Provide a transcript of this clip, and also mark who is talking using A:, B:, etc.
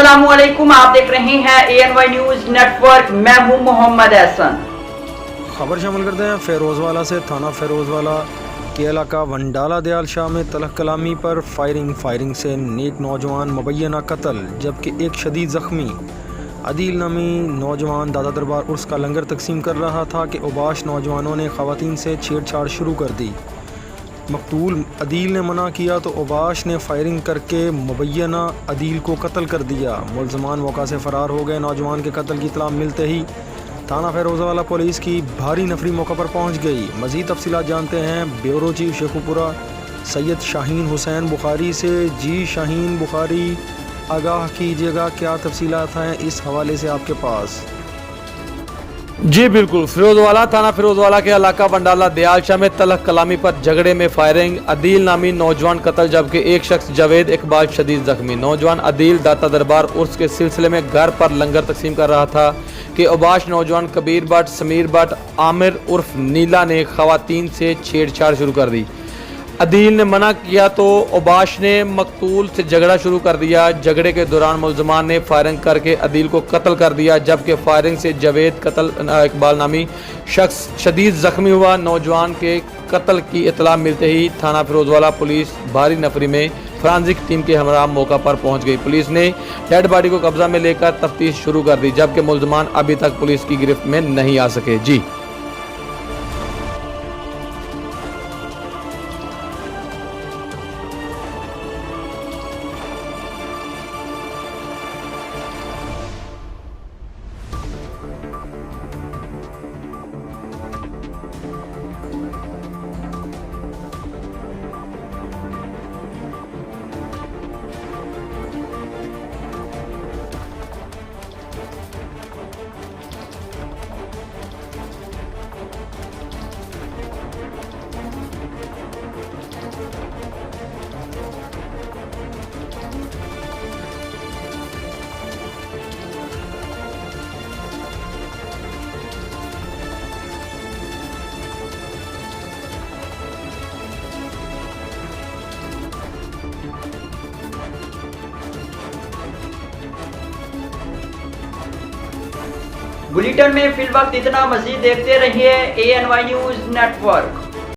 A: अस्सलामुअलैकुम, आप देख रहे हैं ANY न्यूज नेटवर्क। मैं हूं मोहम्मद एहसन।
B: खबर शामिल करते हैं फ़िरोज़वाला से। थाना फ़िरोज़वाला के इलाका वंडाला दयाल शाह में तलख कलामी पर फायरिंग से नेक नौजवान मुबैना कत्ल, जबकि एक शदीद ज़ख्मी। अदील नामी नौजवान दादा दरबार उर्स का लंगर तकसीम कर रहा था कि उबाश नौजवानों ने ख़वातीन से छेड़छाड़ शुरू कर दी। मकतूल अदील ने मना किया तो उबाश ने फायरिंग करके मुबैना अदील को कत्ल कर दिया। मुलजमान मौका से फ़रार हो गए। नौजवान के कत्ल की इत्तला मिलते ही थाना फ़िरोज़वाला पुलिस की भारी नफरी मौका पर पहुंच गई। मज़ीद तफसीलात जानते हैं ब्यूरो चीफ शेखुपुरा सैयद शाहीन हुसैन बुखारी से। जी शाहीन बुखारी, आगाह कीजिएगा, क्या तफसीलात हैं इस हवाले से आपके पास?
C: जी बिल्कुल, फिरोजवाला थाना फिरोजवाला के इलाका वंडाला दयाल शाह में तलख कलामी पर झगड़े में फायरिंग, अदील नामी नौजवान कत्ल, जबकि एक शख्स जावेद इकबाल शदीद जख्मी। नौजवान अदील दाता दरबार उर्स के सिलसिले में घर पर लंगर तकसीम कर रहा था कि उबाश नौजवान कबीर भट्ट, समीर भट्ट, आमिर उर्फ नीला ने खवातीन से छेड़छाड़ शुरू कर दी। अदील ने मना किया तो उबाश ने मकतूल से झगड़ा शुरू कर दिया। झगड़े के दौरान मुलजमान ने फायरिंग करके अदील को कत्ल कर दिया, जबकि फायरिंग से जावेद इकबाल नामी शख्स शदीद जख्मी हुआ। नौजवान के कत्ल की इत्तला मिलते ही थाना फिरोजवाला पुलिस भारी नफरी में फॉरेंसिक टीम के हमरा मौका पर पहुंच गई। पुलिस ने डेड बॉडी को कब्जा में लेकर तफ्तीश शुरू कर दी, जबकि मुलजमान अभी तक पुलिस की गिरफ्त में नहीं आ सके। जी
A: बुलेटिन में फिल वक्त इतना। मजीद देखते रहिए ANY न्यूज नेटवर्क।